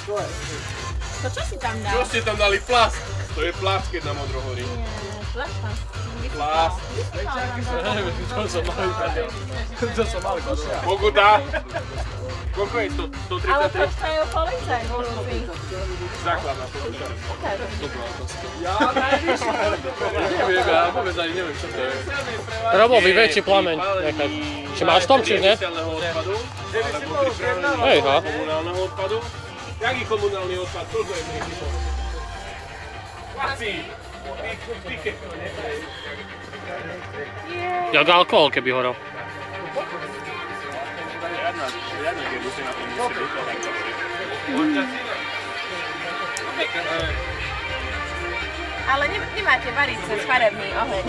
To čo si tam dal? Čo ste tam dali? Plast. To je plast, keď na modro horí. Plast. To som malý padol. Pokuta. Koľko je to? 133? Ale počkajú policajt, hlúpi. Základná pokuta. Ja najvyššie. Neviem, ja vôbec ani neviem, čo to je. Robo by väčší plameň nechať. Či máš tom, či ne? Hej, ha. Komunálneho odpadu. Jaký komunálny odpad? Čo to je prichýbo? Vací! Ty keko, ne? Jak alkohol, keby horel. Žiadna kerusina na tom musí byť. Ale nemáte variť cez farebný oheň.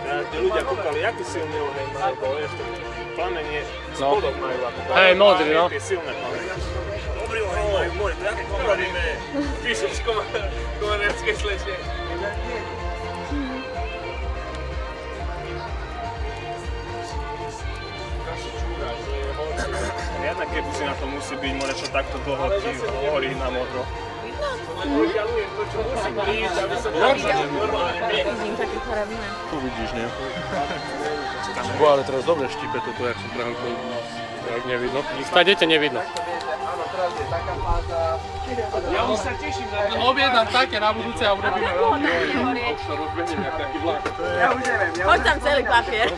Tí ľudia kúkali, aký silný oheň má, lebo vieš, to plamenie spodok majú ako plamenie. Hej, modrý, no. Tie silné plamenie. Dobrý oheň majú v mori, to jaké to robíme? Píšeš komenérske slečne. Riadna kerusina to musí byť, more čo takto dlho ti horí na modro. Vyžalujem to, čo musím prísť, aby som normálne Vidím také farebné. Tu vidíš, nie? Bo ale teraz dobre štípe toto, jak som bránko. Jak nevidno. Stadete nevidno. Ja už sa teším na to. Objednám také na budúce a urobíme veľmi. Už to rozbehnem jak taký vlak. Hoď tam celý papier.